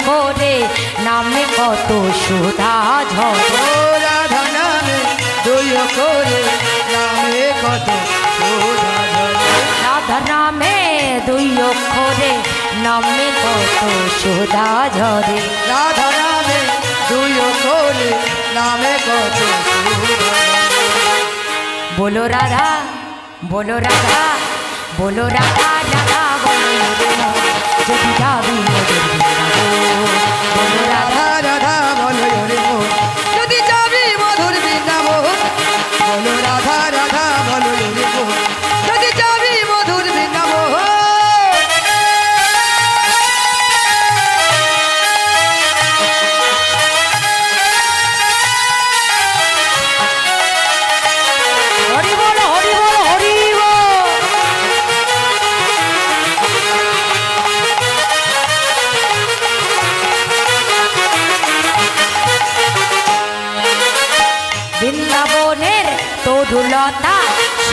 করে নামে কত সুধা ঝরে। রাধা নামে দুই করে নামে কত সুধা ঝরে। রাধা নামে দুই অক্ষরে নামে কত সুধা ঝরে। রাধা নামে দুই করে নামে কত সুধা ঝরে। बोलो राधा बोलो राधा बोलो राधा राधा बोलो যদি যাবি মোদের বৃন্দাবন। बोलो राधा রাধা বলো রে মন যদি যাবি মধুর বৃন্দাবন। বলো রাধা রাধা বলো রে মন যদি যাবি মধুর বৃন্দাবন। হরি বল হরি বল হরি বল। বৃন্দাবনের তরুলতা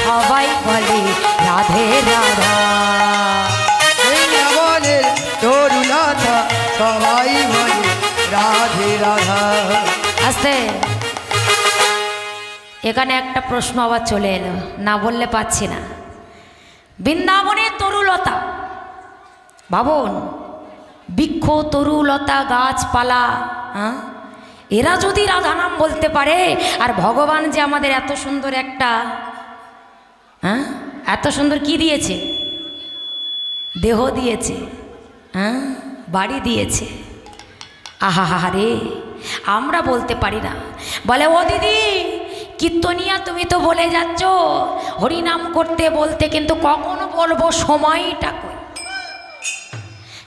সবাই বলে রাধে রাধা। বৃন্দাবনের তরুলতা সবাই বলে রাধে রাধা। আস্তে এখানে একটা প্রশ্ন আবার চলে এলো, না বললে পাচ্ছি না। বৃন্দাবনের তরুলতা, ভাবুন, বৃক্ষ তরুলতা গাছপালা, হ্যাঁ, এরা যদি রাধা নাম বলতে পারে, আর ভগবান যে আমাদের এত সুন্দর একটা, হ্যাঁ, এত সুন্দর কি দিয়েছে, দেহ দিয়েছে, হ্যাঁ, বাড়ি দিয়েছে, আহা হা রে, আমরা বলতে পারি না। বলে ও দিদি কীর্তনিয়া তুমি তো বলে যাচ্ছ হরিনাম করতে বলতে, কিন্তু কখনো বলবো সময়টা কই?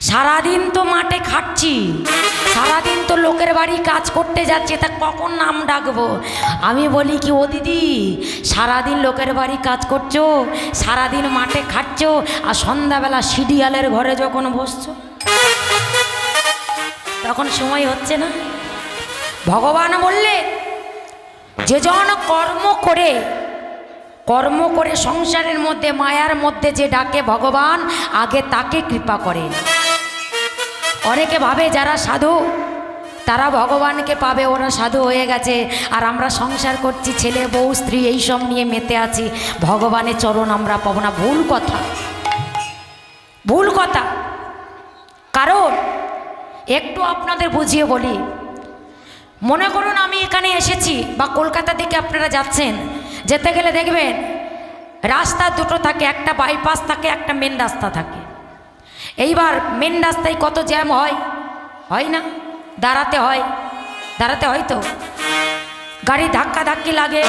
সারাদিন তো মাঠে খাটছি, সারাদিন তো লোকের বাড়ি কাজ করতে যাচ্ছি, তা কখন নাম ডাকবো? আমি বলি কি, ও দিদি সারাদিন লোকের বাড়ি কাজ করছো, সারাদিন মাঠে খাটছো, আর সন্ধ্যাবেলা সিরিয়ালের ঘরে যখন বসছো তখন সময় হচ্ছে না? ভগবান বললে যে জন কর্ম করে সংসারের মধ্যে মায়ার মধ্যে যে ডাকে ভগবান, আগে তাকে কৃপা করেন। অনেকে ভাবে যারা সাধু তারা ভগবানকে পাবে, ওরা সাধু হয়ে গেছে, আর আমরা সংসার করছি, ছেলে বউ স্ত্রী এইসব নিয়ে মেতে আছি, ভগবানের চরণ আমরা পাবো না। ভুল কথা, ভুল কথা। কারণ একটু আপনাদের বুঝিয়ে বলি, মনে করুন আমি এখানে এসেছি, বা কলকাতা থেকে আপনারা যাচ্ছেন, যেতে গেলে দেখবেন রাস্তা দুটো থাকে, একটা বাইপাস থাকে, একটা মেন রাস্তা থাকে। এইবার মেন রাস্তায় কত জ্যাম হয়, হয় না? দাঁড়াতে হয় তো, গাড়ি ধাক্কা ধাক্কি লাগে,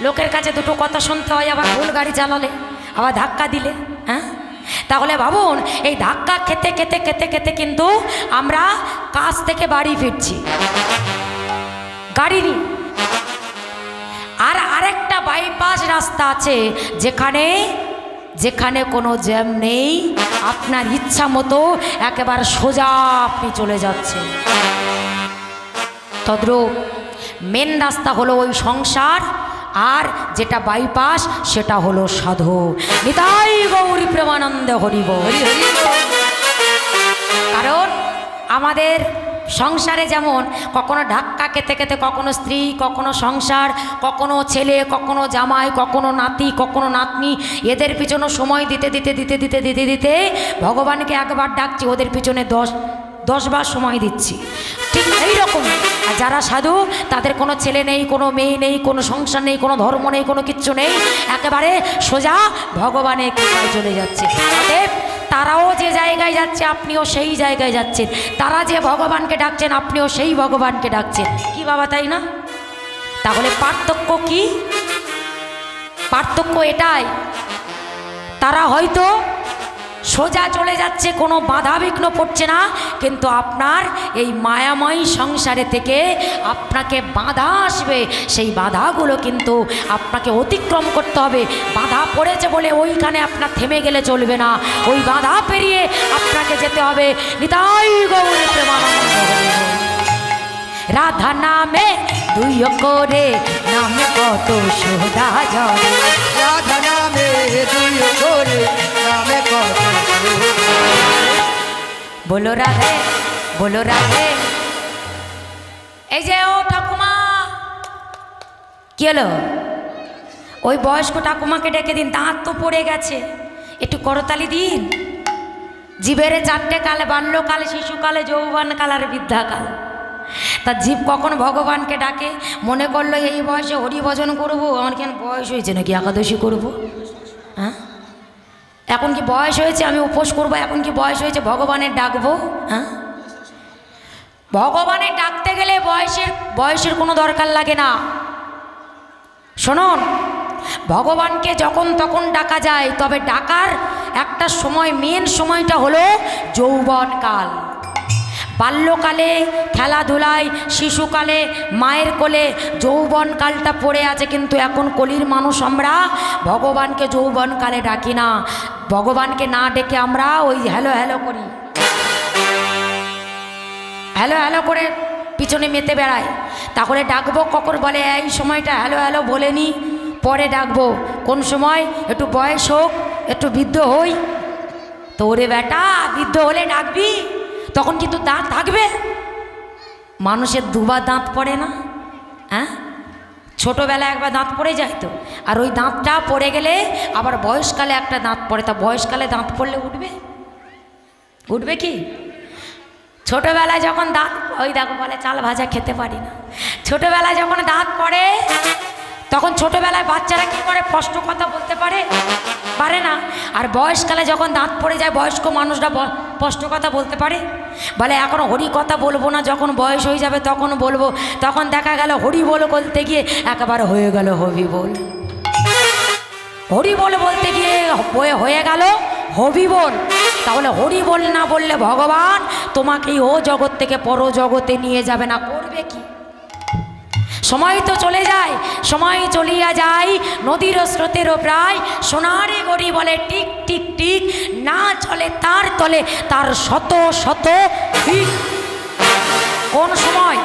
লোকের কাছে দুটো কথা শুনতে হয়, আবার ভুল গাড়ি চালালে, আবার ধাক্কা দিলে, হ্যাঁ। তাহলে ভাবুন, এই ধাক্কা খেতে খেতে খেতে খেতে কিন্তু আমরা কাজ থেকে বাড়ি ফিরছি গাড়ি নিয়ে। আর আরেকটা বাইপাস রাস্তা আছে, যেখানে কোনো জ্যাম নেই, আপনার ইচ্ছা মতো একেবারে সোজা আপনি চলে যাচ্ছেন। তদ্রূপ মেন রাস্তা হলো ওই সংসার, আর যেটা বাইপাস সেটা হলো সাধু। নিতাই গৌরী প্রেমানন্দে হরি বল। কারণ আমাদের সংসারে যেমন কখনো ধাক্কা খেতে খেতে, কখনো স্ত্রী, কখনো সংসার, কখনো ছেলে, কখনো জামাই, কখনো নাতি, কখনো নাতনি, এদের পিছনে সময় দিতে দিতে দিতে দিতে দিতে দিতে ভগবানকে একবার ডাকছি, ওদের পিছনে 10 বার সময় দিচ্ছি। ঠিক এইরকম। আর যারা সাধু, তাদের কোনো ছেলে নেই, কোনো মেয়ে নেই, কোনো সংসার নেই, কোনো ধর্ম নেই, কোনো কিচ্ছু নেই, একেবারে সোজা ভগবানের কৃপায় চলে যাচ্ছে। অতএব তারাও যে জায়গায় যাচ্ছে, আপনিও সেই জায়গায় যাচ্ছেন। তারা যে ভগবানকে ডাকছেন, আপনিও সেই ভগবানকে ডাকছেন। কি বাবা, তাই না? তাহলে পার্থক্য কি? পার্থক্য এটাই, তারা হয়তো সোজা চলে যাচ্ছে, কোনো বাধা বিঘ্ন পড়ছে না, কিন্তু আপনার এই মায়াময় সংসারে থেকে আপনাকে বাধা আসবে, সেই বাধাগুলো কিন্তু আপনাকে অতিক্রম করতে হবে। বাধা পড়েছে বলে ওইখানে আপনার থেমে গেলে চলবে না, ওই বাধা পেরিয়ে আপনাকে যেতে হবে। নিতাই গৌর প্রেমানন্দ। রাধা নামে দুই করে নামে কত সুধা ঝরে। রাধা নামে দুই করে নামে কত। बोलो राधे বলো রাধে। এই যে ও ঠাকুমা, কি হলো? ওই বয়স্ক ঠাকুমাকে ডেকে দিন, দাঁত তো পড়ে গেছে, একটু করতালি দিন। জীবের চারটে কাল, বাল্যকাল, শিশুকালে, যৌবনকাল আর বৃদ্ধাকাল। তার জীব কখন ভগবানকে ডাকে, মনে করলো এই বয়সে হরি ভজন করবো। আমার কেন বয়স হয়েছে নাকি একাদশী করব? হ্যাঁ, এখন কি বয়স হয়েছে আমি উপোস করব? এখন কি বয়স হয়েছে ভগবানের ডাকবো? হ্যাঁ, ভগবানের ডাকতে গেলে বয়সের কোনো দরকার লাগে না। শুনুন, ভগবানকে যখন তখন ডাকা যায়, তবে ডাকার একটা সময়, মেন সময়টা হলো যৌবনকাল। বাল্যকালে খেলাধুলায়, শিশুকালে মায়ের কোলে যৌবনকালটা পড়ে আছে, কিন্তু এখন কলির মানুষ আমরা ভগবানকে যৌবনকালে ডাকি না। ভগবানকে না ডেকে আমরা ওই হ্যালো হ্যালো করি, হ্যালো হ্যালো করে পিছনে মেতে বেড়ায়। তাহলে ডাকবো কখন? বলে এই সময়টা হ্যালো হ্যালো বলেনি, পরে ডাকবো। কোন সময়? একটু বয়স হোক, একটু বৃদ্ধ হই। তো ওরে বেটা, বৃদ্ধ হলে ডাকবি, তখন কিন্তু দাঁত থাকবে। মানুষের দুবার দাঁত পড়ে না? হ্যাঁ, ছোটোবেলায় একবার দাঁত পড়ে যায় তো, আর ওই দাঁতটা পড়ে গেলে আবার বয়সকালে একটা দাঁত পড়ে। তা বয়সকালে দাঁত পড়লে উঠবে? উঠবে কি? ছোটোবেলায় যখন দাঁত, ওই দেখো বলে চাল ভাজা খেতে পারি না। ছোটোবেলায় যখন দাঁত পড়ে, তখন ছোটোবেলায় বাচ্চারা কী করে? স্পষ্ট কথা বলতে পারে না। আর বয়সকালে যখন দাঁত পড়ে যায়, বয়স্ক মানুষরা স্পষ্ট কথা বলতে পারে। বলে এখন হরি কথা বলবো না, যখন বয়স হয়ে যাবে তখন বলবো। তখন দেখা গেল হরি বল বলতে গিয়ে একেবারে হয়ে গেল হবি বল। হরি বল বলতে গিয়ে হয়ে গেল হবি বল। তাহলে হরি বল না বললে ভগবান তোমাকেই ও জগৎ থেকে পর জগতে নিয়ে যাবে না। করবে কি? সময় তো চলে যায়, সময় চলিয়া যায় নদীর স্রোতেরও প্রায়। সোনারে গড়ি বলে টিক টিক টিক, না চলে তার তলে তার শত শত ঠিক। কোন সময়?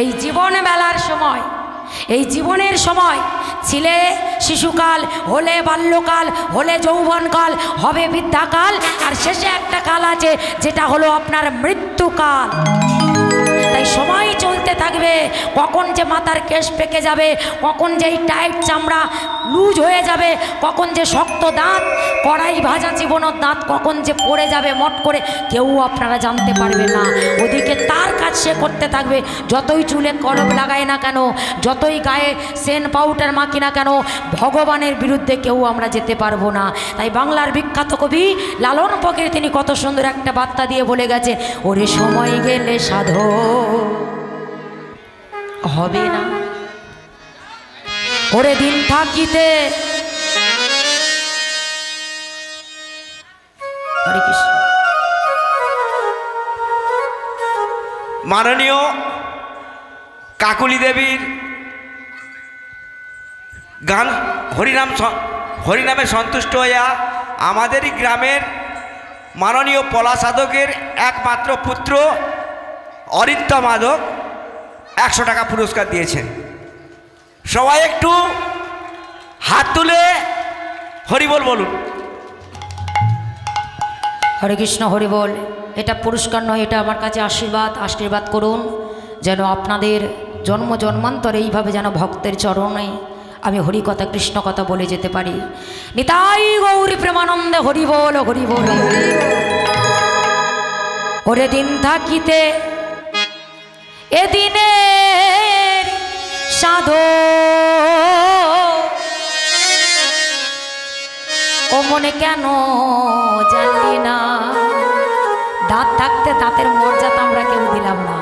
এই জীবন বেলার সময়, এই জীবনের সময়। ছিলে শিশুকাল, হলে বাল্যকাল, হলে যৌবনকাল, হবে বৃদ্ধাকাল, আর শেষে একটা কাল আছে যেটা হলো আপনার মৃত্যুকাল। তাই সময় চলতে থাকবে। কখন যে মাথার কেশ পেকে যাবে, কখন যে এই টাইট চামড়া লুজ হয়ে যাবে, কখন যে শক্ত দাঁত, কড়াই ভাজা জীবনের দাঁত কখন যে পড়ে যাবে মট করে, কেউ আপনারা জানতে পারবে না। ওদিকে তার কাজ সে করতে থাকবে। যতই চুলে কলম লাগায় না কেন, যতই গায়ে সেন পাউডার মাখি না কেন, ভগবানের বিরুদ্ধে কেউ আমরা যেতে পারবো না। তাই বাংলার বিখ্যাত কবি লালন ফকির তিনি কত সুন্দর একটা বার্তা দিয়ে বলে গেছে, ওরে সময় গেলে সাধো হবে না, ওরে দিন থাকিতে। হরে কৃষ্ণ। মাননীয় কাকুলি দেবীর গান হরিনামে সন্তুষ্ট হইয়া আমাদেরই গ্রামের মাননীয় পলা সাধকের একমাত্র পুত্র অরিত্য মাধব 100 টাকা পুরস্কার দিয়েছেন। সবাই একটু হাত তুলে হরিবল বলুন। হরে কৃষ্ণ, হরিবল। এটা পুরস্কার নয়, এটা আমার কাছে আশীর্বাদ। আশীর্বাদ করুন যেন আপনাদের জন্ম জন্মান্তরে এইভাবে যেন ভক্তের চরণে আমি হরি কথা কৃষ্ণ কথা বলে যেতে পারি। নিতাই গৌরী প্রেমানন্দে হরিবল হরিবল। ওরে দিন থাকিতে এদিনে সাধো, ও মনে কেন জানলি না? দাঁত থাকতে দাঁতের মর্যাদা আমরা কেউ দিলাম না,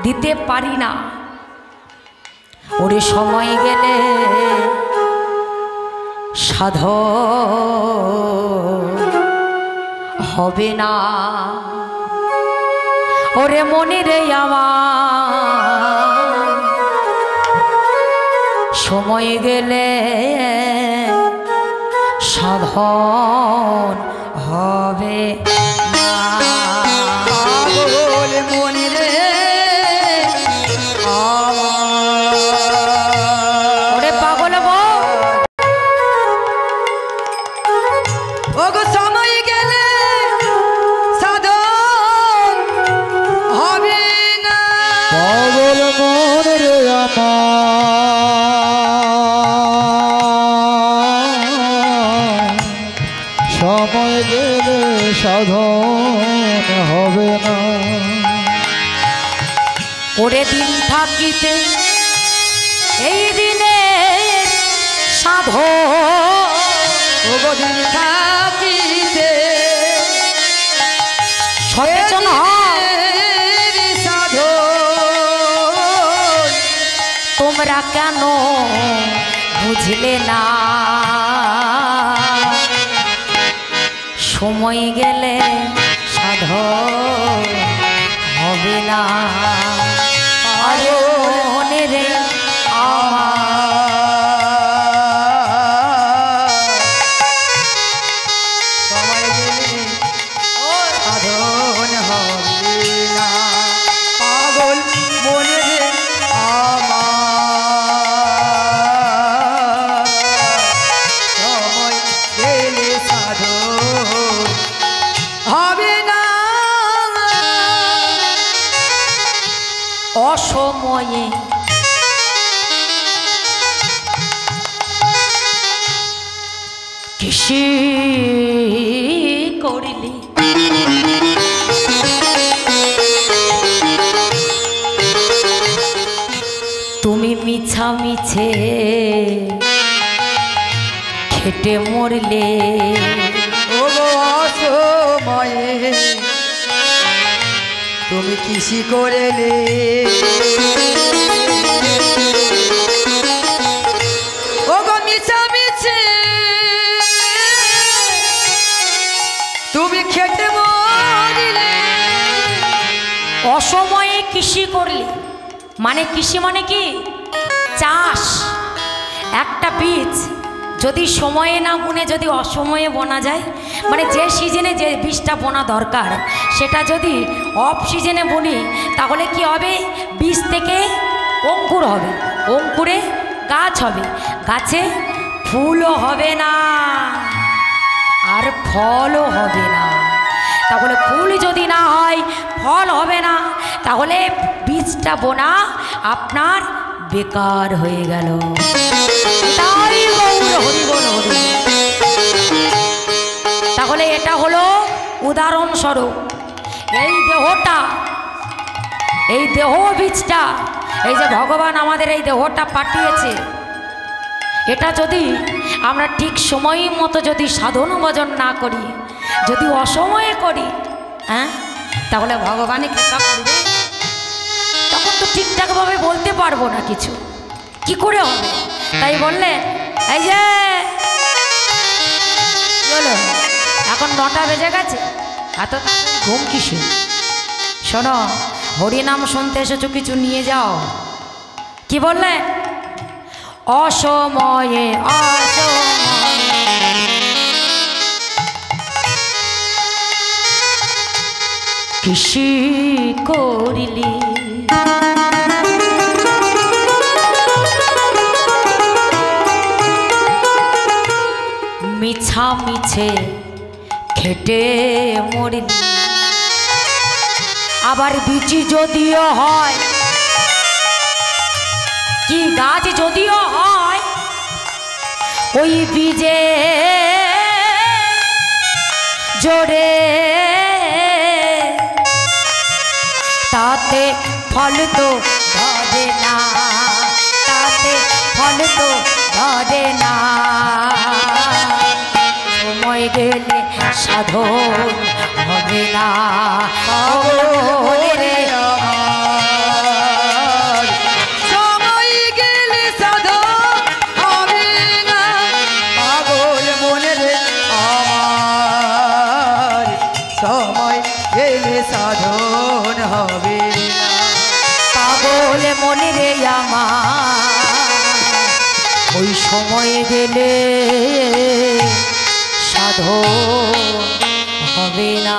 দিতে পারি না। ওরে সময় গেলে সাধো হবে না, ওরে মনে রে আমার সময় গেলে সাধন হবে না। মনে রে ওরে পাগল ওগো সময় গেলে সাধন পাগল মন রে আমার, সময় গেলে সাধন হবে না। ওরে দিন থাকিতে এই দিনে সাধন, ওগো দিন থাকিতে সচেতন হও সাধন, তোমরা কেন বুঝলে না? সময় গেলে সাধন হবে না। আরে মনে রে সময় গেলে সাধন হবে না। পাগল মনে রে আমার, সময় গেলে সাধন হবে না। অসময়ে কৃষি করিলি, তুমি মিছা মিছে খেটে মরলে। ওগো অসময়ে তুমি কৃষি করেলে, ওগো মিছা মিছে তুমি খেতে মরিলে। অসময়ে কৃষি করলে মানে কৃষি মানে কি? চাষ। একটা বীজ যদি সময়ে না বুনে যদি অসময়ে বোনা যায়, মানে যে সিজনে যে বীজটা বোনা দরকার সেটা যদি অফ সিজনে বুনি, তাহলে কি হবে? বীজ থেকে অঙ্কুর হবে, অঙ্কুরে গাছ হবে, গাছে ফুলও হবে না আর ফলও হবে না। তাহলে ফুল যদি না হয়, ফল হবে না, তাহলে বীজটা বোনা আপনার বেকার হয়ে গেল। তাই গৌর হরি বল হরি। তাহলে এটা হলো উদাহরণস্বরূপ। এই দেহটা, এই দেহ বীজটা, এই যে ভগবান আমাদের এই দেহটা পাঠিয়েছে, এটা যদি আমরা ঠিক সময় মতো যদি সাধন ভজন না করি, যদি অসময়ে করি, হ্যাঁ, তাহলে ভগবানই কৃপা করবে। তখন তো ঠিকঠাকভাবে বলতে পারবো না কিছু, কি করে হবে? তাই বললে এই যে বলো এখন 9টা বেজে গেছে, এত ঘুম কিসে? শোনো, হরিনাম শুনতে এসেছো, কিছু নিয়ে যাও। কি বললে? অসময়ে অসময়ে কৃষি করিলি, মিছা মিছে খেটে মরিলি। আবার বীজ যদিও হয়, কি গাছ যদিও হয়, ওই বীজে জোরে তাতে ফল তো ধরে না, তাতে ফল তো ধরে না। সময় গেলে সাধন হবে না। রে আমার, সময় গেলে সাধন হবে না। পাগল মনে রে আমার, সময় গেলে সাধন হবে না। পাগল মনে রে আমার, ওই সময় গেলে সাধন হবে না।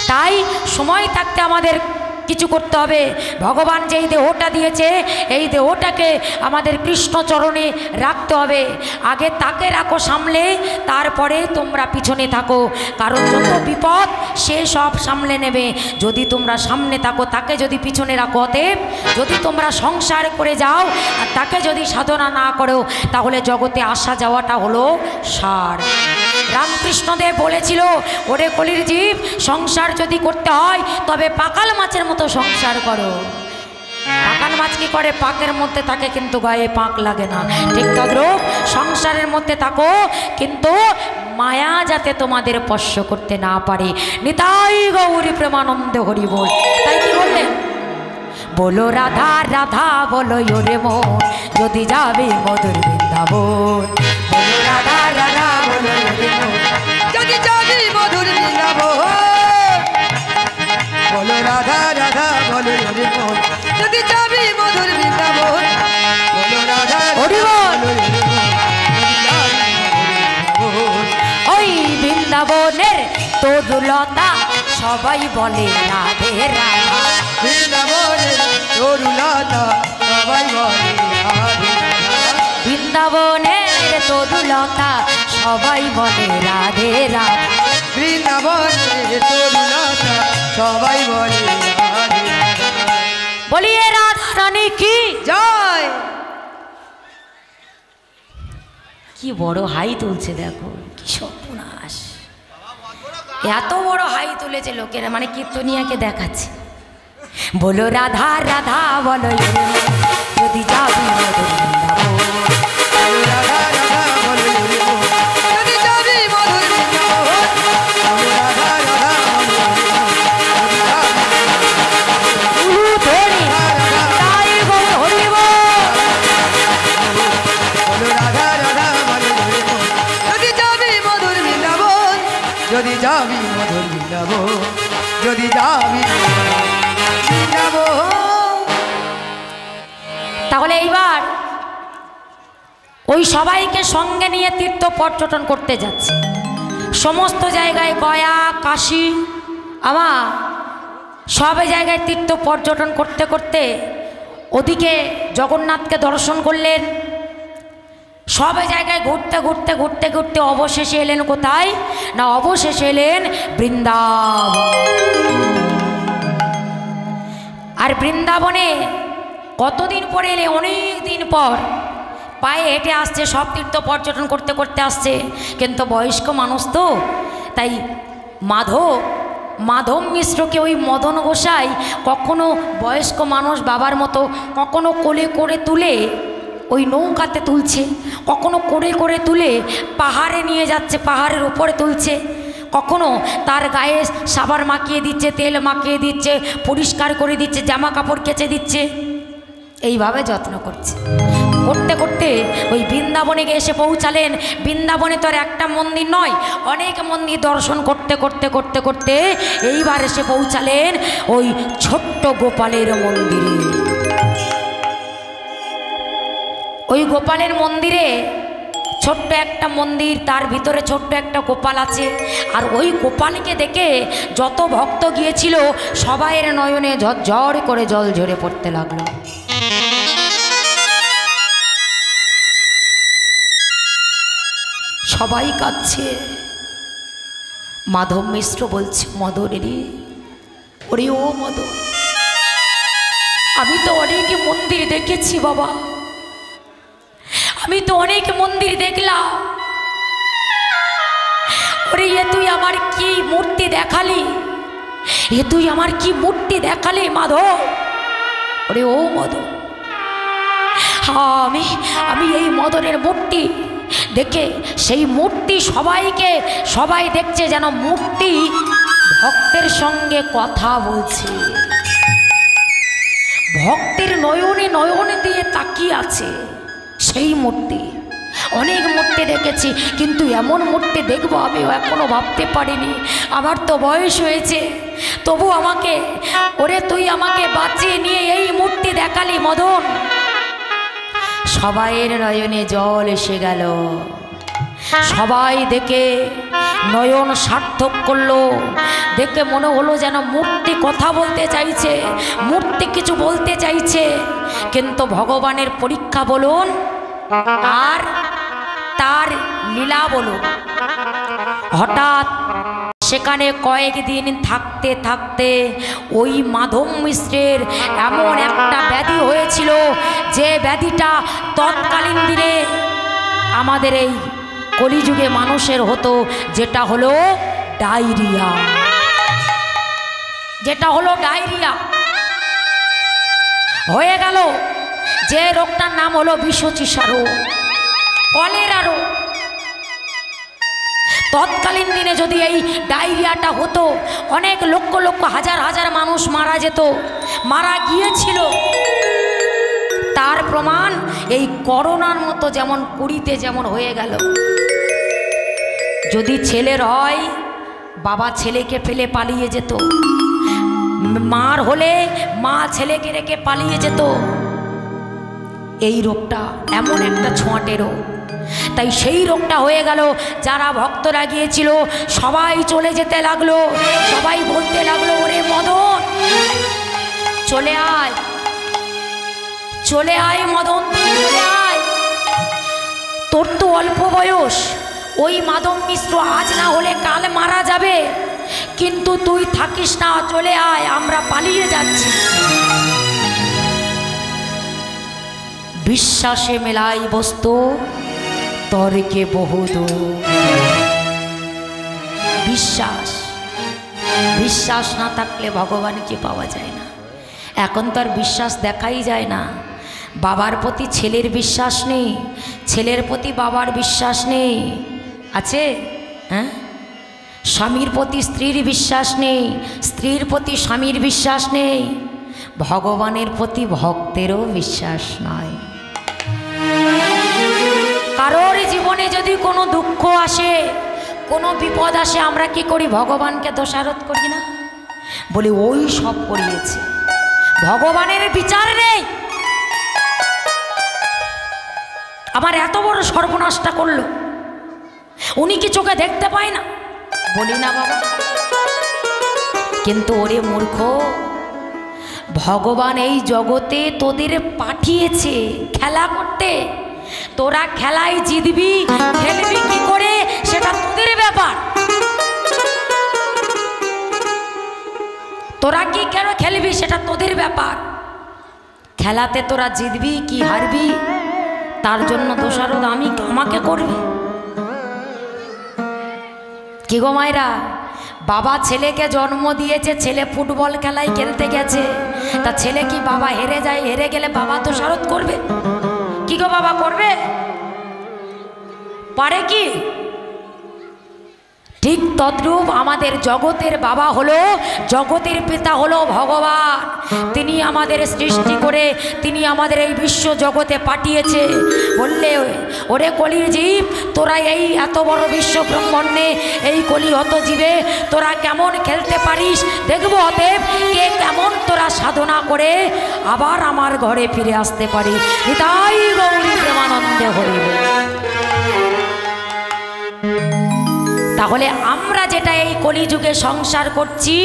তাই সময় থাকতে আমাদের কি কিছু করতে হবে। ভগবান যেই দেহটা দিয়েছে এই দেহটাকে আমাদের কৃষ্ণচরণে রাখতে হবে। আগে তাকে রাখো সামলে, তারপরে তোমরা পিছনে থাকো, কারণ যত বিপদ সে সব সামলে নেবে। যদি তোমরা সামনে থাকো, তাকে যদি পিছনে রাখো, অতএব যদি তোমরা সংসার করে যাও আর তাকে যদি সাধনা না করো, তাহলে জগতে আসা যাওয়াটা হলো সার। রামকৃষ্ণদেব বলেছিল, ওরে কলির জীব, সংসার যদি করতে হয় তবে পাকাল মাছের মতো সংসার করো। পাকাল মাছ কি করে? পাকের মধ্যে থাকে কিন্তু গায়ে পাক লাগে না। ঠিক তদ্রূপ সংসারের মধ্যে থাকো, কিন্তু মায়া যাতে তোমাদের স্পর্শ করতে না পারে। নিতাই গৌরী প্রেমানন্দ হরি বল। তাই কি বললেন? বলো রাধা রাধা বলো ওরে মন, যদি যাবে মধুর বৃন্দাবন। বলো রাধা রাধা বলো ওরে মন, যদি যাবি মধুর বৃন্দাবন। বলো রাধা রাধা বলো হরি মন, যদি যাবি মধুর বৃন্দাবন। বলো রাধা হরি বল। ওই বৃন্দাবনের তরুলতা সবাই বলে রাধে রাধা। বৃন্দাবনের তরুলতা সবাই বলে রাধে রাধা। বৃন্দাবনের তরুলতা সবাই বলে রাধে রাধা। বৃন্দাবনের তরুলতা সবাই বলে রাধে রাধা। বলিয়ে রাধা রানী কি জয়। কি বড় হাই তুলছে দেখো, কি সর্বনাশ! এত বড় হাই তুলেছে লোকেরা, মানে কীর্তনিয়াকে দেখাচ্ছে। বলো রাধা রাধা বলো যদি যাবি মধুর বৃন্দাবন। বলো রাধা রাধা বলো হরি মন, যদি যাবি মধুর বৃন্দাবন। বলো রাধা রাধা বলো হরি মন, যদি যাবি উলু ধরি তাই বল হরি বল। বলো রাধা রাধা বলো হরি মন, যদি যাবি মধুর বৃন্দাবন। যদি যাবি মধুর বৃন্দাবন, যদি যাবি বৃন্দাবন। তাহলে এইবার ওই সবাইকে সঙ্গে নিয়ে তীর্থ পর্যটন করতে যাচ্ছে সমস্ত জায়গায়, গয়া কাশী আমার সব জায়গায় তীর্থ পর্যটন করতে করতে ওদিকে জগন্নাথকে দর্শন করলেন। সব জায়গায় ঘুরতে ঘুরতে ঘুরতে ঘুরতে অবশেষে এলেন কোথায়? না, অবশেষে এলেন বৃন্দাবন। আর বৃন্দাবনে কতদিন পরে এলে? অনেক দিন পর। পায়ে হেঁটে আসছে, সব তীর্থ পর্যটন করতে করতে আসছে, কিন্তু বয়স্ক মানুষ তো, তাই মাধব মিশ্রকে ওই মদন গোসাই কখনো বয়স্ক মানুষ বাবার মতো কখনো কোলে করে তুলে ওই নৌকাতে তুলছে, কখনো করে করে তুলে পাহাড়ে নিয়ে যাচ্ছে, পাহাড়ের উপরে তুলছে, কখনো তার গায়ে সাবান মাখিয়ে দিচ্ছে, তেল মাখিয়ে দিচ্ছে, পরিষ্কার করে দিচ্ছে, জামা কাপড় কেচে দিচ্ছে, এইভাবে যত্ন করছে। করতে করতে ওই বৃন্দাবনে গিয়ে এসে পৌঁছালেন। বৃন্দাবনে তো আর একটা মন্দির নয়, অনেক মন্দির দর্শন করতে করতে করতে করতে এইবার এসে পৌঁছালেন ওই ছোট্ট গোপালের মন্দিরে। ওই গোপালের মন্দিরে ছোট্ট একটা মন্দির, তার ভিতরে ছোট্ট একটা গোপাল আছে। আর ওই গোপালকে দেখে যত ভক্ত গিয়েছিল সবাইয়ের নয়নে ঝরঝর করে জল ঝরে পড়তে লাগলো। সবাই কাঁদছে। মাধব মিশ্র বলছে, মদনেরই ওরে ও মদন, আমি তো অনেক মন্দির দেখেছি বাবা, আমি তো অনেক মন্দির দেখলাম, ওরে এ তুই আমার কি মূর্তি দেখালি, এ তুই আমার কি মূর্তি দেখালি মাধব, ওরে ও মদন, আমি এই মদনের মূর্তি দেখে সেই মূর্তি সবাই দেখছে যেন মূর্তি ভক্তের সঙ্গে কথা বলছে, ভক্তের নয়নে নয়নে দিয়ে তাকিয়ে আছে সেই মূর্তি। অনেক মূর্তি দেখেছি, কিন্তু এমন মূর্তি দেখবো আমি এখনো ভাবতে পারিনি। আমার তো বয়স হয়েছে, তবু আমাকে, ওরে তুই আমাকে বাঁচিয়ে নিয়ে এই মূর্তি দেখালি মদন। সবাইয়ের নয়নে জল এসে গেল। সবাই দেখে নয়ন সার্থক করলো। দেখে মনে হলো যেন মূর্তি কথা বলতে চাইছে, মূর্তি কিছু বলতে চাইছে, কিন্তু ভগবানের পরীক্ষা বলুন আর তার লীলা বলুন। হঠাৎ সেখানে কয়েকদিন থাকতে থাকতে ওই মাধব মিশ্রের এমন একটা ব্যাধি হয়েছিল, যে ব্যাধিটা তৎকালীন দিনে আমাদের এই কলিযুগে মানুষের হতো, যেটা হলো ডায়রিয়া। যেটা হলো ডায়রিয়া হয়ে গেল। যে রোগটার নাম হলো বিষচিষা রোগ, কলেরা রোগ। তৎকালীন দিনে যদি এই ডায়রিয়াটা হতো, অনেক লক্ষ লক্ষ হাজার হাজার মানুষ মারা যেত, মারা গিয়েছিল। তার প্রমাণ এই করোনার মতো যেমন পুরীতে যেমন হয়ে গেল। যদি ছেলের হয়, বাবা ছেলেকে ফেলে পালিয়ে যেত, মার হলে মা ছেলেকে রেখে পালিয়ে যেত। এই রোগটা এমন একটা ছোঁয়াটে রোগ, তাই সেই রোগটা হয়ে গেল। যারা ভক্তরা গিয়েছিল সবাই চলে যেতে লাগলো, সবাই বলতে লাগলো, ওরে মদন চলে আয়, চলে আয় মদন, চলে আয়, তোর তো অল্প বয়স, ওই মাধব মিশ্র আজ না হলে কাল মারা যাবে, কিন্তু তুই থাকিস না, চলে আয়, আমরা পালিয়ে যাচ্ছি। বিশ্বাসে মেলাই বস্তু, তর্কে বহুদূর। বিশ্বাস, বিশ্বাস না থাকলে ভগবানকে পাওয়া যায় না। এখন তো আর বিশ্বাস দেখাই যায় না। বাবার প্রতি ছেলের বিশ্বাস নেই, ছেলের প্রতি বাবার বিশ্বাস নেই, আছে? হ্যাঁ, স্বামীর প্রতি স্ত্রীর বিশ্বাস নেই, স্ত্রীর প্রতি স্বামীর বিশ্বাস নেই, ভগবানের প্রতি ভক্তেরও বিশ্বাস নয়। কারোর জীবনে যদি কোনো দুঃখ আসে, কোনো বিপদ আসে, আমরা কি করি? ভগবানকে দোষারোপ করি না, বলি ওই সব করিয়েছে, ভগবানের বিচার নেই। আমার এত বড় সর্বনাশটা করলো, উনি কি চোখে দেখতে পায় না? বলি না বাবা। কিন্তু ওরে মূর্খ, ভগবান এই জগতে তোদের পাঠিয়েছে খেলা করতে। তোরা খেলায় জিতবি, খেলবি কি করে সেটা তোদের ব্যাপার। তোরা কি কেন খেলবি সেটা তোদের ব্যাপার। খেলাতে তোরা জিতবি কি হারবি তার জন্য দোষারোপ আমাকে করবি? কি গো মায়েরা, বাবা ছেলেকে জন্ম দিয়েছে, ছেলে ফুটবল খেলায় খেলতে গেছে, তা ছেলে কি বাবা হেরে যায়, হেরে গেলে বাবা দোষারোপ করবে? কি গো বাবা করবে? পারে কি? ঠিক তদ্রূপ আমাদের জগতের বাবা হলো, জগতের পিতা হলো ভগবান। তিনি আমাদের সৃষ্টি করে তিনি আমাদের এই বিশ্ব জগতে পাঠিয়েছে। বললে, ওরে কলির জীব, তোরা এই এত বড় বিশ্ব ব্রহ্মাণ্ডে এই কলিহত জীবে তোরা কেমন খেলতে পারিস দেখবো, অতএব কে কেমন তোরা সাধনা করে আবার আমার ঘরে ফিরে আসতে পারি। তাই গৌরী প্রেমানন্দে হরিব। তাহলে আমরা যেটা এই কলিযুগে সংসার করছি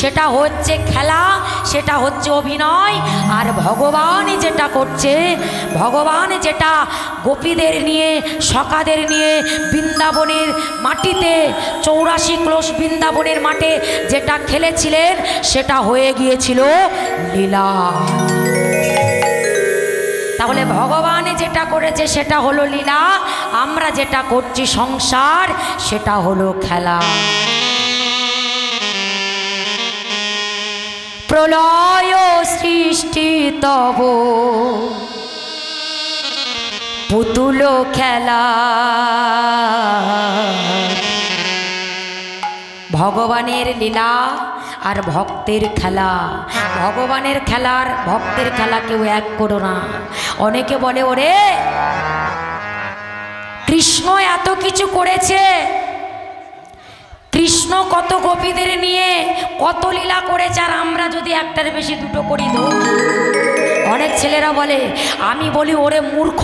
সেটা হচ্ছে খেলা, সেটা হচ্ছে অভিনয়। আর ভগবান যেটা করছে, ভগবান যেটা গোপীদের নিয়ে সখাদের নিয়ে বৃন্দাবনের মাটিতে 84 ক্রোশ বৃন্দাবনের মাঠে যেটা খেলেছিলেন সেটা হয়ে গিয়েছিল লীলা। তাহলে ভগবান যেটা করেছে সেটা হলো লীলা, আমরা যেটা করছি সংসার সেটা হলো খেলা। প্রলয় সৃষ্টি তব পুতুল খেলা। ভগবানের লীলা আর ভক্তের খেলা। ভগবানের খেলার ভক্তের খেলা কেউ এক করো না। অনেকে বলে, ওরে কৃষ্ণ এত কিছু করেছে, কৃষ্ণ কত গোপীদের নিয়ে কত লীলা করেছে, আর আমরা যদি একটার বেশি দুটো করি তো। অনেক ছেলেরা বলে, আমি বলি ওরে মূর্খ,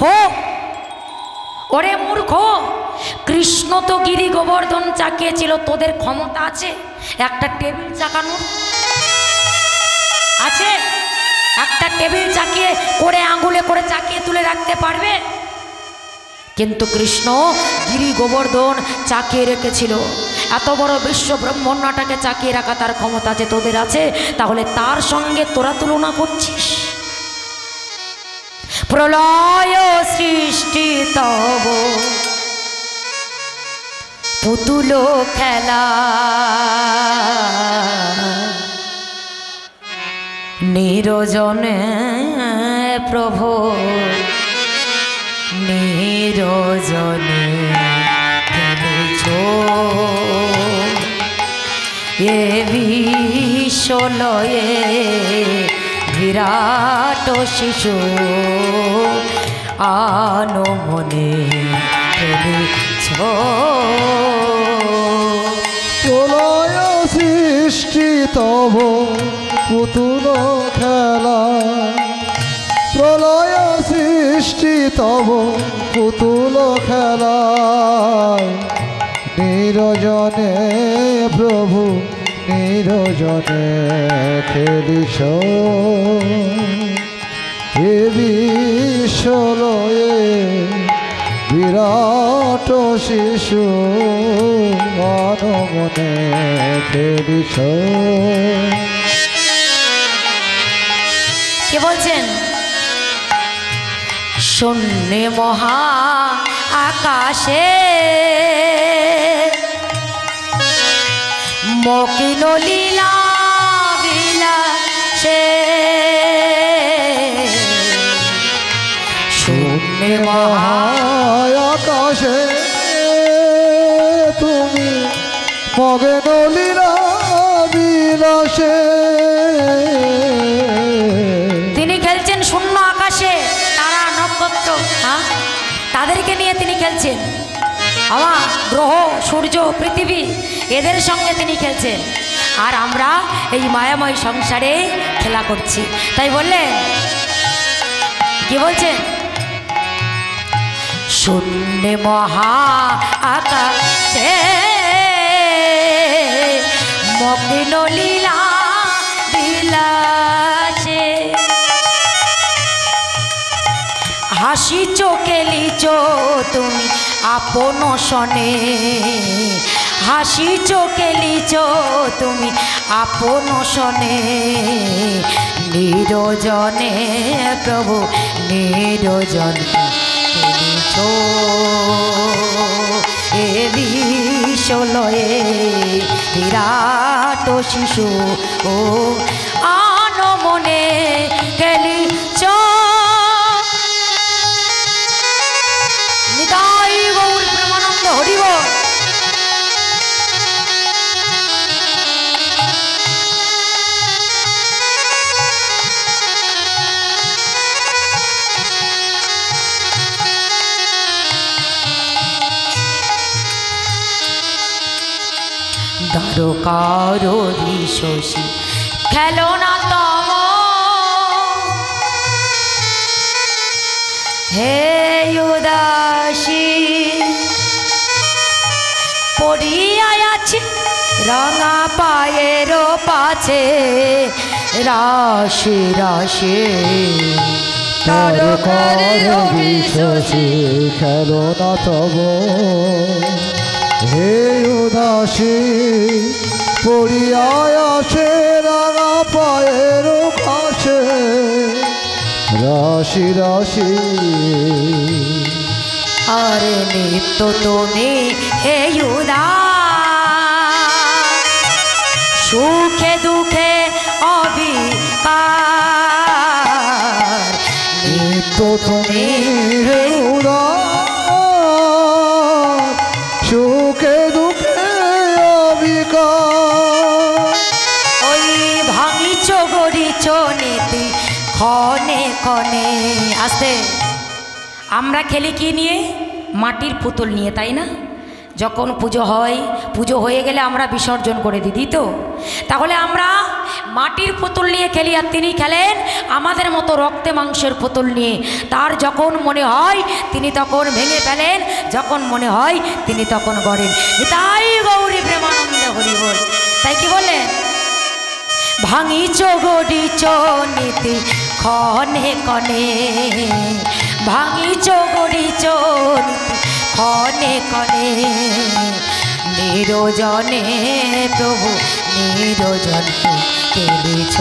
ওরে মূর্খ, কৃষ্ণ তো গিরি গোবর্ধন চাকিয়েছিল, তোদের ক্ষমতা আছে একটা টেবিল চাকানোর? আছে? একটা টেবিল চাকিয়ে করে আঙুলে করে চাকিয়ে তুলে রাখতে পারবে? কিন্তু কৃষ্ণ গিরি গোবর্ধন চাকিয়ে রেখেছিল। এত বড় বিশ্ব ব্রহ্মাণ্ডটাকে চাকিয়ে রাখা তার ক্ষমতা যে তোদের আছে, তাহলে তার সঙ্গে তোরা তুলনা করছিস? প্রলয় সৃষ্টি তব পুতুল খেলা, নিরজনে প্রভু নিরজনে খেলেছ, এ বিশ্বলয়ে বিরাট শিশু আনমনে খেলেছ। প্রলয় সৃষ্টি তব পুতুল খেলা, প্রলয় সৃষ্টি তব পুতুল খেলা, নিরজনে প্রভু নিরজনে খেলিছ, এ বিশ্বলয়ে বিরাট শিশু মনে খেলিছ। কে বলছেন? শূন্যে মহা আকাশে মকিন লীলা বিলাসে, শূন্যে মহা আকাশে তুমি মগন লীলা বিলাসে। তিনি খেলছেন শূন্য আকাশে, তারা নক্ষত্র, হ্যাঁ, তাদেরকে নিয়ে তিনি খেলছেন। আমার গ্রহ সূর্য পৃথিবী এদের সঙ্গে তিনি খেলছেন, আর আমরা এই মায়াময় সংসারে খেলা করছি। তাই বললেন, কি বলছেন? শূন্য মহা আকাশে মগ্ন লীলা বিলাসে, হাসিছ খেলিছ তুমি আপন সনে, হাসিছ খেলিছ তুমি আপন সনে, নিরজনে প্রভু নিরজনে খেলিছ, এ বিশ্বলয়ে বিরাট শিশু ও আনমনে খেলিছ। নিতাই গৌর প্রেমানন্দ হরি বল। দ্বারকার শশী খেলো না তম, হে উদাসী পড়িয়া আছে রঙা পায়ের পাছে রাশি রাশি, তারকার বিশ্বসী খেলো না তব, হে উদাসী পড়িয়া আছে রাঙা পায়ের কাছে রাশি রাশি। আরে নিত্য তুমি হে উদাস, সুখে দুঃখে অবিকার, নিত্য তুমি হে উদাস, সুখে দুঃখে অবিকার, ওই ভাঙিছ গড়িছ নীতি ক্ষণে ক্ষণে। আসতে আমরা খেলি কি নিয়ে? মাটির পুতুল নিয়ে, তাই না? যখন পুজো হয়, পুজো হয়ে গেলে আমরা বিসর্জন করে দিই তো। তাহলে আমরা মাটির পুতুল নিয়ে খেলি, আর তিনি খেলেন আমাদের মতো রক্তে মাংসের পুতুল নিয়ে। তার যখন মনে হয় তিনি তখন ভেঙে ফেলেন, যখন মনে হয় তিনি তখন গড়েন। তাই গৌরী প্রেমানন্দে হরি বল। তাই কি বলে, ভাঙিছ গড়িছ নীতি ক্ষণে কণে, ভাঙিছ গড়িছ নীতি ক্ষণে কণে, নিরজনে প্রভু নিরজনে কেলিছ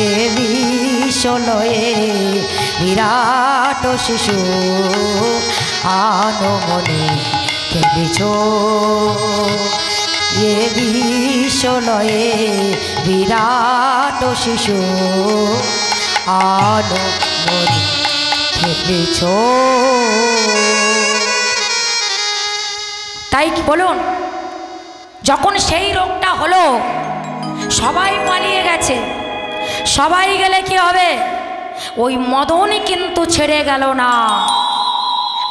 এ বিশ্বলয়ে বিরাট শিশু আনমনে কেলিছ এ বিশ্বলয়ে বিরাট শিশু আনমনে খেলেছ। তাই কি বলুন, যখন সেই রোগটা হলো সবাই পালিয়ে গেছে, সবাই গেলে কি হবে, ওই মদনই কিন্তু ছেড়ে গেল না।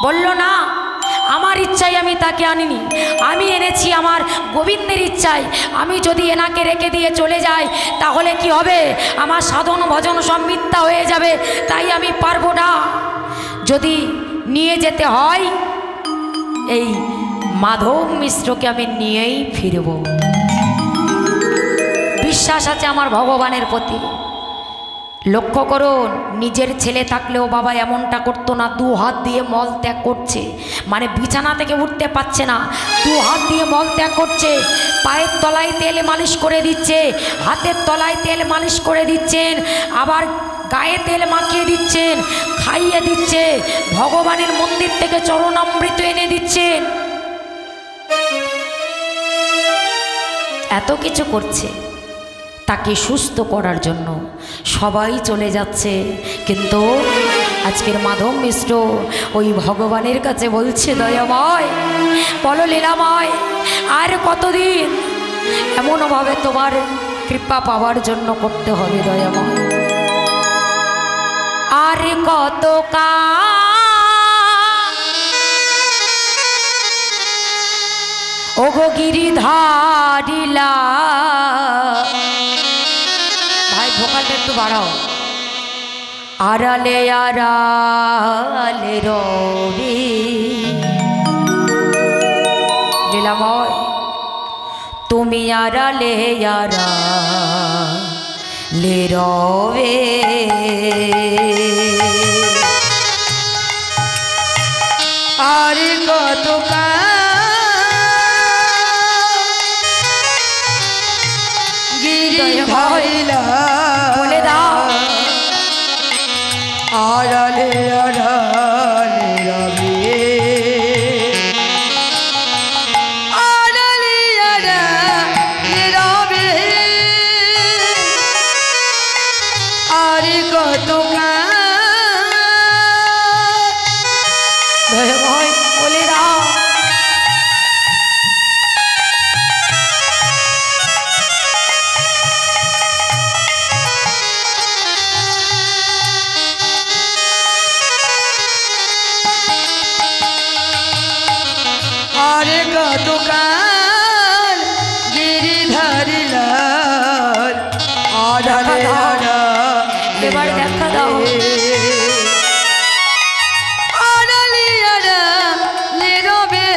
বলল না আমার ইচ্ছায় আমি তাকে আনিনি, আমি এনেছি আমার গোবিন্দের ইচ্ছায়। আমি যদি এনাকে রেখে দিয়ে চলে যাই তাহলে কি হবে, আমার সাধন ভজন সব মিথ্যা হয়ে যাবে, তাই আমি পারবো না। যদি নিয়ে যেতে হয় এই মাধব মিশ্রকে আমি নিয়েই ফিরব। বিশ্বাস আছে আমার ভগবানের প্রতি। লক্ষ্য করুন, নিজের ছেলে থাকলেও বাবা এমনটা করতো না। 2 হাত দিয়ে মল ত্যাগ করছে, মানে বিছানা থেকে উঠতে পারছে না, 2 হাত দিয়ে মল ত্যাগ করছে। পায়ের তলায় তেল মালিশ করে দিচ্ছে, হাতের তলায় তেল মালিশ করে দিচ্ছেন, আবার গায়ে তেল মাখিয়ে দিচ্ছেন, খাইয়ে দিচ্ছে, ভগবানের মন্দির থেকে চরণামৃত এনে দিচ্ছেন, এত কিছু করছে তাকে সুস্থ করার জন্য। সবাই চলে যাচ্ছে, কিন্তু আজকের মাধব মিশ্র ওই ভগবানের কাছে বলছে, দয়াময় বলো লীলাময়, আর কতদিন এমনভাবে তোমার কৃপা পাওয়ার জন্য করতে হবে দয়াময়, আর কত ওগো গিরিধারিলা। ভাই ভোকালটা একটু বাড়াও। আড়ালে আড়ালে রবি, লীলাময় তুমি আড়ালে আড়ালে রবে, আর কত বলে দাও, আড়ালে আড়ালে রবে, আড়ালে আড়ালে রবে, আর কত দয়াময় বলে দাও। আর কত কাল গিরিধারী লাল, আড়ালে আড়ালে এবার দেখা দাও। আড়ালে আড়ালে রবে,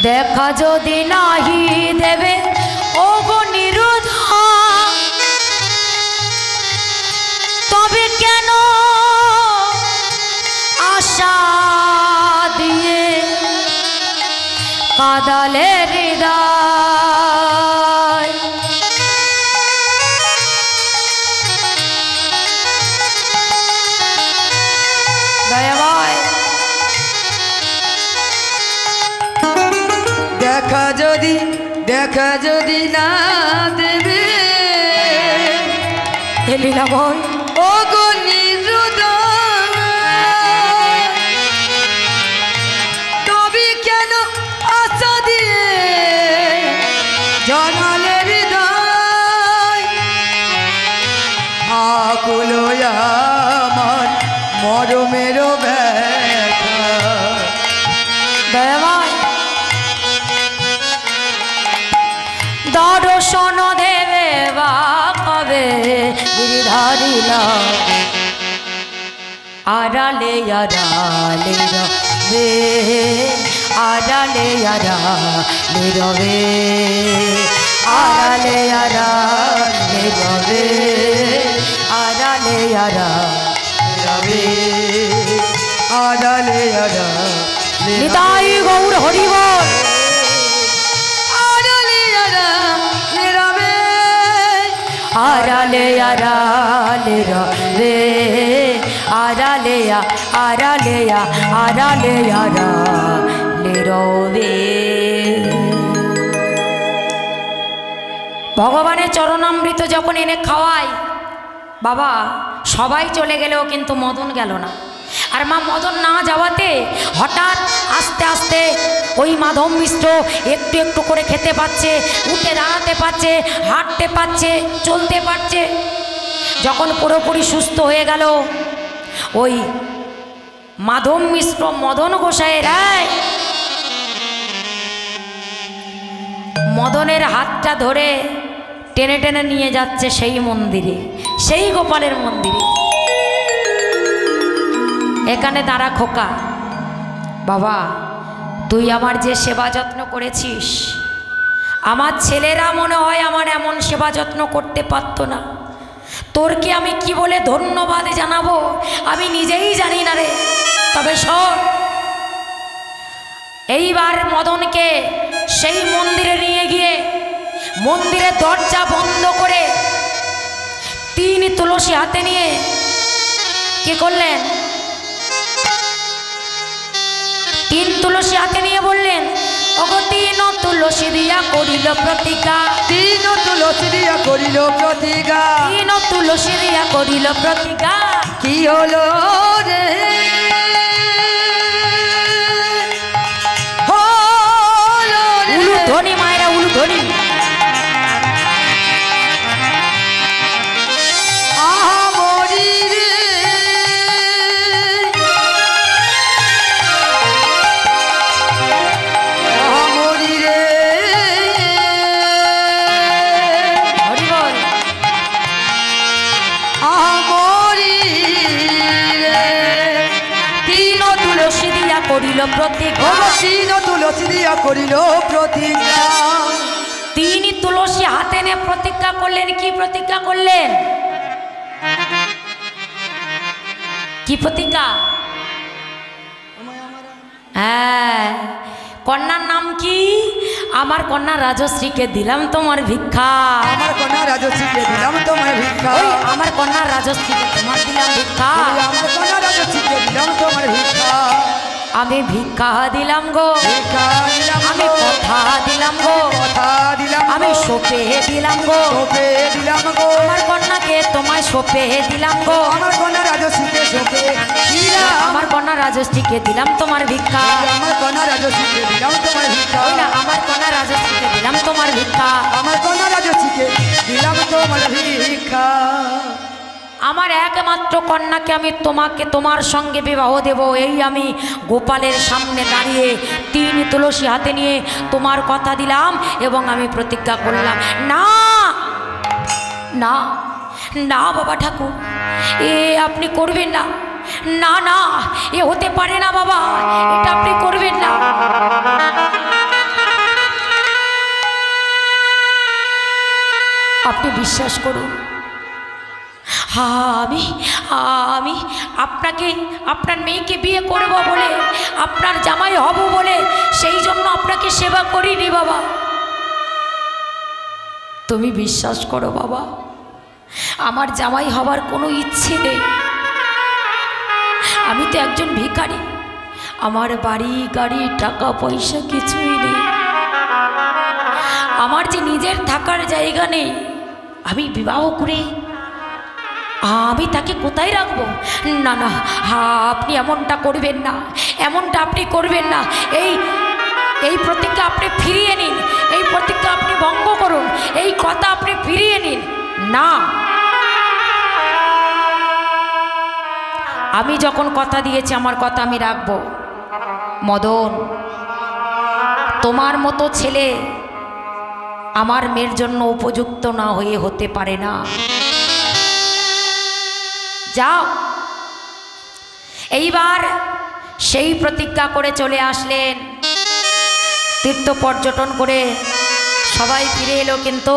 দেখা যদি নাহি দেবে ও গো নিরুধা, তবে কেন আশা দিয়ে কাদালে হৃদয়। দয়াময় দেখা যদি না দেবে, হে লীলাময় ও গো নিরুদয়, তবে কেন ধর্মের ব্যথা। দয়াময় দর্শন দেবে বা কবে গিরিধারিলা আড়ালে আড়ালে রবে আড়ালে আড়ালে রবে আড়ালে আড়ালে রবে আড়ালে আড়ালে রবে আড়ালে আড়ালে নিতাই গৌর হরিবল আড়ালে আড়ালে রবে আড়ালে আড়ালে রবে আড়ালে আড়ালে আড়ালে আড়ালে রবে। ভগবানের চরণামৃত যখন এনে খাওয়াই বাবা সবাই চলে গেলেও কিন্তু মদন গেল না। আর মা মদন না যাওয়াতে হঠাৎ আস্তে আস্তে ওই মাধব মিশ্র একটু একটু করে খেতে পাচ্ছে, উঠে দাঁড়াতে পারছে, হাঁটতে পারছে, চলতে পারছে। যখন পুরোপুরি সুস্থ হয়ে গেল ওই মাধব মিশ্র মদন গোসাইয়ের মদনের হাতটা ধরে টেনে টেনে নিয়ে যাচ্ছে সেই মন্দিরে, সেই গোপালের মন্দিরে। এখানে দাঁড়া খোকা, বাবা তুই আমার যে সেবা যত্ন করেছিস আমার ছেলেরা মনে হয় আমার এমন সেবা যত্ন করতে পারতো না। তোর কি আমি কি বলে ধন্যবাদ জানাবো আমি নিজেই জানি না রে। তবে শোন, এইবার মদনকে সেই মন্দিরে নিয়ে গিয়ে মন্দিরের দরজা বন্ধ করে 3 তুলসী হাতে নিয়ে কি করলেন, 3 তুলসী হাতে নিয়ে বললেন ওগো 3 তুলসী দিয়া করিল প্রতিজ্ঞা 3 তুলসী দিয়া করিল প্রতিজ্ঞা 3 তুলসী দিয়া করিল প্রতিজ্ঞা কি হলো রে উলুধ্বনি মায়েরা উলুধ্বনি করিল প্রতিজ্ঞা 3 তুলসী দিয়া করিল প্রতিজ্ঞা 3 তুলসী হাতে নিয়ে প্রতিজ্ঞা করলেন। কি প্রতিজ্ঞা করলেন? কি প্রতিজ্ঞা? হ্যাঁ, কন্যার নাম কি? আমার কন্যা রাজশ্রীকে দিলাম তোমার ভিক্ষা আমার কন্যা রাজশ্রীকে দিলাম তোমার ভিক্ষা ওই আমার কন্যা রাজশ্রীকে তোমার দিলাম ভিক্ষা আমার কন্যা রাজশ্রীকে দিলাম তোমার ভিক্ষা আমি ভিক্ষা দিলাম গো ভিক্ষা দিলাম আমি কথা দিলাম গো কথা দিলাম আমি সোপে দিলাম গো সোপে দিলাম গো আমার কন্যাকে তোমায় সোপে দিলাম গো আমার কন্যা রাজশ্রীকে সোপে দিলাম আমার কন্যা রাজশ্রীকে দিলাম তোমার ভিক্ষা আমার কন্যা রাজশ্রীকে দিলাম তোমার ভিক্ষা ওই না আমার কন্যা রাজশ্রীকে দিলাম তোমার ভিক্ষা আমার কন্যা রাজশ্রীকে দিলাম তোমার ভিক্ষা আমার একমাত্র কন্যাকে আমি তোমাকে তোমার সঙ্গে বিবাহ দেব এই আমি গোপালের সামনে দাঁড়িয়ে 3 তুলসী হাতে নিয়ে তোমার কথা দিলাম এবং আমি প্রতিজ্ঞা করলাম। না না না বাবা ঠাকুর, এ আপনি করবেন না, না না এ হতে পারে না বাবা, এটা আপনি করবেন না। আপনি বিশ্বাস করুন, আমি আমি আপনাকে আপনার মেয়েকে বিয়ে করব বলে আপনার জামাই হব বলে সেই জন্য আপনাকে সেবা করিনি বাবা। তুমি বিশ্বাস করো বাবা, আমার জামাই হবার কোনো ইচ্ছে নেই। আমি তো একজন ভিখারি, আমার বাড়ি গাড়ি টাকা পয়সা কিছুই নেই, আমার যে নিজের থাকার জায়গা নেই। আমি বিবাহ করে আমি তাকে কোথায় রাখবো? না না, আপনি এমনটা করবেন না, এমনটা আপনি করবেন না। এই প্রতিজ্ঞা আপনি ফিরিয়ে নিন, এই প্রতিজ্ঞা আপনি ভঙ্গ করুন, এই কথা আপনি ফিরিয়ে নিন। না আমি যখন কথা দিয়েছি আমার কথা আমি রাখবো। মদন, তোমার মতো ছেলে আমার মেয়ের জন্য উপযুক্ত না হয়ে হতে পারে না। যাও। এইবার সেই প্রতিজ্ঞা করে চলে আসলেন, তীর্থ পর্যটন করে সবাই ফিরে এলো, কিন্তু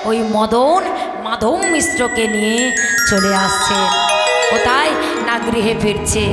ওই মদন মাধব মিশ্রকে নিয়ে চলে আসছে। কোথায়? না গৃহে ফিরছে।